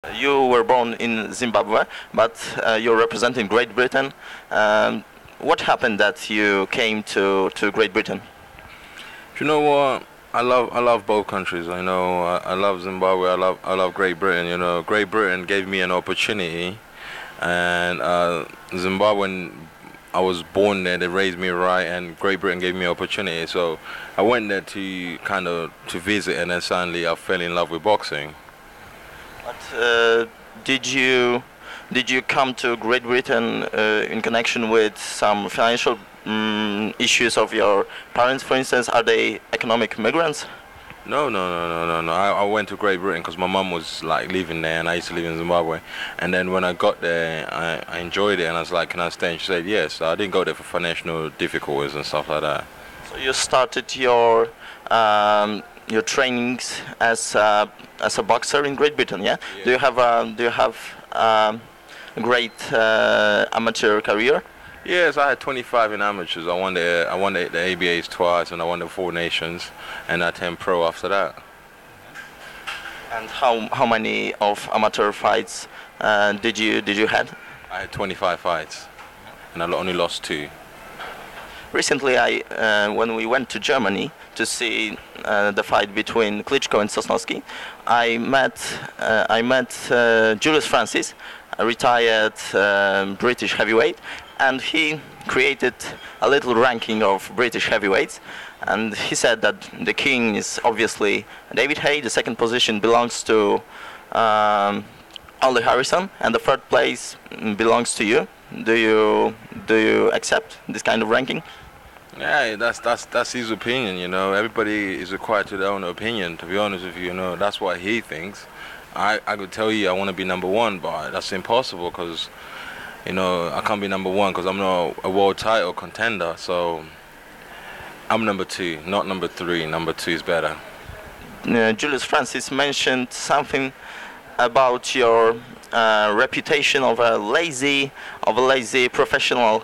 You were born in Zimbabwe, but you're representing Great Britain. What happened that you came to Great Britain? You know what? I love both countries. I love Zimbabwe. I love Great Britain. Great Britain gave me an opportunity, and Zimbabwe. I was born there. They raised me right, and Great Britain gave me an opportunity. So I went there to kind of to visit, and then suddenly I fell in love with boxing. But did you come to Great Britain in connection with some financial issues of your parents, for instance? Are they economic migrants? No, no, no, no, no, no. I went to Great Britain because my mum was like living there, and I used to live in Zimbabwe. And then when I got there, I enjoyed it, and I was like, "Can I stay?" And she said, "Yes." So I didn't go there for financial difficulties and stuff like that. So you started your trainings as a boxer in Great Britain, yeah? Yeah. Do you have a great amateur career? Yes, I had 25 in amateurs. I won the ABAs twice, and I won the Four Nations, and I turned pro after that. And how many of amateur fights did you had? I had 25 fights, and I only lost two. Recently, when we went to Germany to see the fight between Klitschko and Sosnowski, I met Julius Francis, a retired British heavyweight, and he created a little ranking of British heavyweights, and he said that the king is obviously David Haye, the second position belongs to Ollie Harrison, and the third place belongs to you. Do you accept this kind of ranking? Yeah, that's his opinion. Everybody is required to their own opinion. To be honest with you, that's what he thinks. I could tell you I want to be number one, but that's impossible because I can't be number one because I'm not a world title contender. So I'm number two, not number three. Number two is better. Julius Francis mentioned something about your reputation of a lazy professional.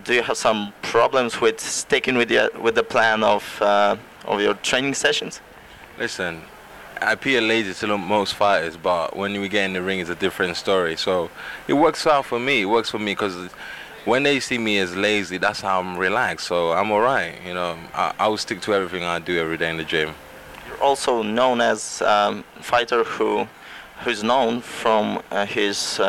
Do you have some problems with sticking with the plan of your training sessions? Listen, I appear lazy to most fighters, but when we get in the ring, it's a different story. So it works out for me. It works for me because when they see me as lazy, that's how I'm relaxed. So I'm alright. I will stick to everything I do every day in the gym. You're also known as a fighter who's known from his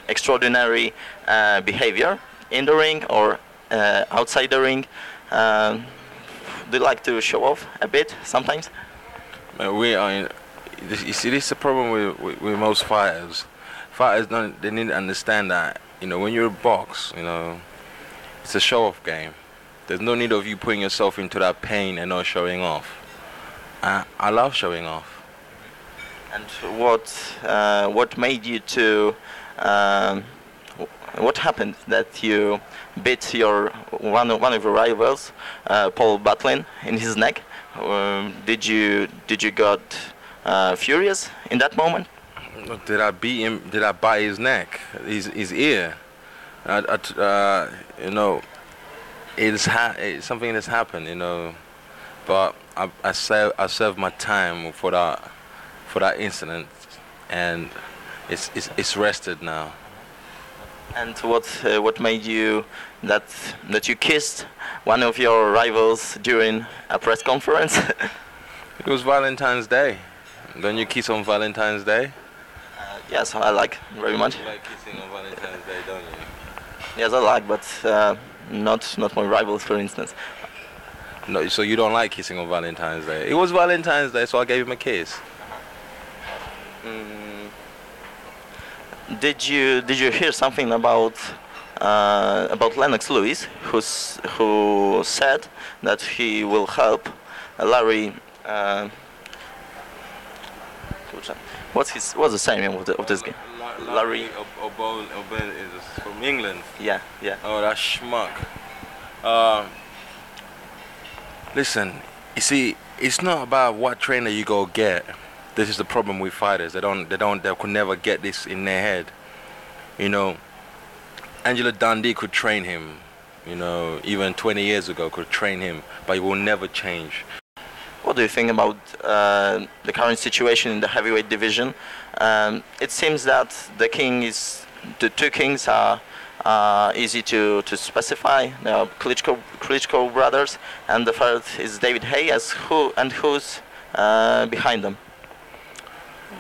extraordinary behavior in the ring or outside the ring. Do you like to show off a bit sometimes? We are in, you see, this is the problem with most fighters. Fighters they need to understand that when you're a box, it's a show-off game. There's no need of you putting yourself into that pain and not showing off. I love showing off. And what made you to what happened that you beat one of your rivals, Paul Butlin, in his neck? Did you got furious in that moment? Did I beat him? Did I bite his neck? His ear? It's something that's happened. But I served my time for that incident, and it's rested now. And what made you that you kissed one of your rivals during a press conference? It was Valentine's Day. Don't you kiss on Valentine's Day? Yes, I like very much. You like kissing on Valentine's Day, don't you? Yes, I like, but not my rivals, for instance. No, so you don't like kissing on Valentine's Day? It was Valentine's Day, so I gave him a kiss. Did you hear something about Lennox Lewis, who said that he will help Larry? What's the surname of this game? Larry O'Bell is from England. Yeah, yeah. Oh, that schmuck. Listen, you see, it's not about what trainer you go get. This is the problem with fighters. They could never get this in their head. Angela Dundee could train him. Even 20 years ago could train him, but he will never change. What do you think about the current situation in the heavyweight division? It seems that the two kings are easy to specify. The Klitschko brothers, and the third is David Haye. Who's behind them?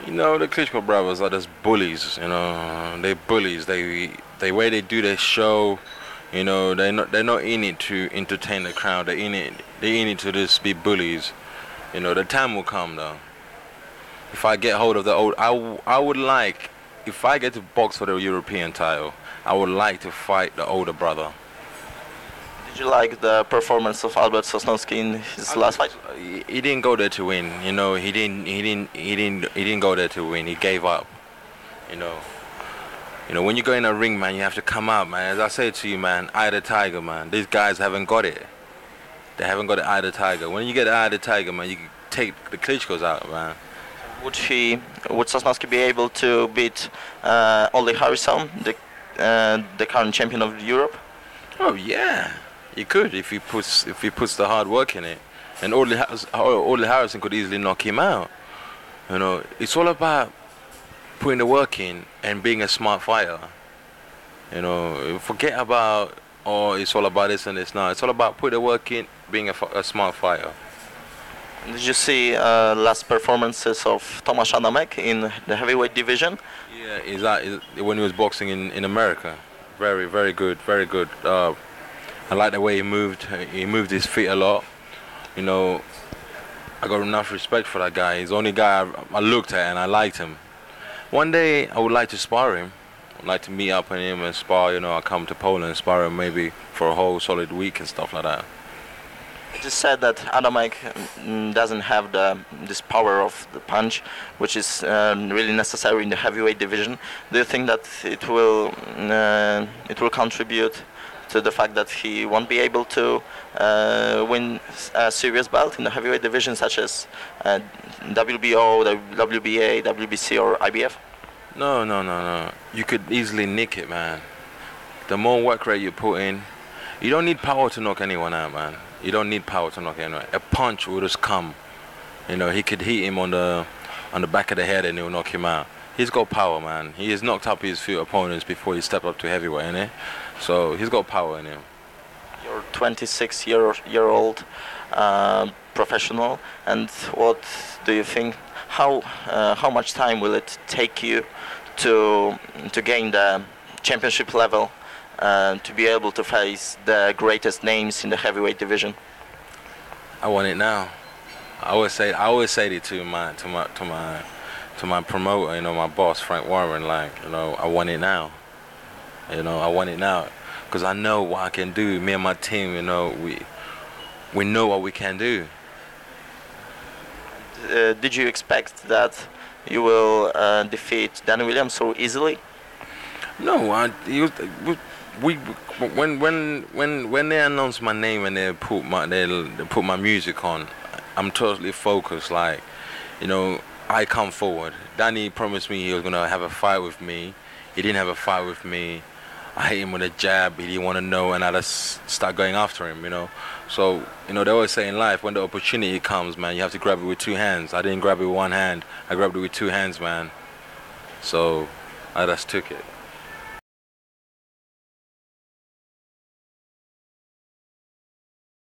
You know, the Klitschko brothers are just bullies. You know, they bullies. They way they do their show. You know, they're not in it to entertain the crowd. They're in it to just be bullies. You know, the time will come though. If I get hold of the old, I would like, if I get to box for the European title, I would like to fight the older brother. Did you like the performance of Albert Sosnowski in his last fight? He didn't go there to win. You know, he didn't go there to win. He gave up. You know. You know, when you go in a ring, man, you have to come out, man. As I said to you, man, eye of the tiger, man. These guys haven't got it. They haven't got the eye of the tiger. When you get the eye of the tiger, man, you can take the Klitschko's out, man. Would Sosnowski be able to beat Ole Harrison, the current champion of Europe? Oh yeah, he could if he puts the hard work in it. And Ole Harrison could easily knock him out. You know, it's all about putting the work in and being a smart fighter. You know, forget about, oh, it's all about this and this. No, it's all about putting the work in, being a smart fighter. Did you see last performances of Tomasz Adamek in the heavyweight division? Yeah, when he was boxing in America. Very, very good, very good. I like the way he moved. He moved his feet a lot. You know, I got enough respect for that guy. He's the only guy I looked at and I liked him. One day I would like to spar him. I'd like to meet up with him and spar. You know, I'll come to Poland and spar him maybe for a whole solid week and stuff like that. It is said that Adamek doesn't have this power of the punch, which is really necessary in the heavyweight division. Do you think that it will contribute to the fact that he won't be able to win a serious belt in the heavyweight division, such as WBO, WBA, WBC, or IBF? No. You could easily nick it, man. The more work rate you put in, you don't need power to knock anyone out, man. You don't need power to knock anyone out. A punch will just come. You know, he could hit him on the back of the head and he'll knock him out. He's got power, man. He has knocked up his few opponents before he stepped up to heavyweight, innit? So he's got power in him. You're 26-year-old professional, and what do you think? How much time will it take you to gain the championship level? To be able to face the greatest names in the heavyweight division? I want it now. I always say it to my promoter, you know, my boss Frank Warren, like, you know, I want it now. You know, I want it now because I know what I can do. Me and my team, you know, we know what we can do. Did you expect that you will defeat Danny Williams so easily? No, when they announced my name and they put my music on, I'm totally focused. Like, you know, I come forward. Danny promised me he was gonna have a fight with me. He didn't have a fight with me. I hit him with a jab. He didn't want to know, and I just start going after him. You know, so you know they always say in life when the opportunity comes, man, you have to grab it with two hands. I didn't grab it with one hand. I grabbed it with two hands, man. So I just took it.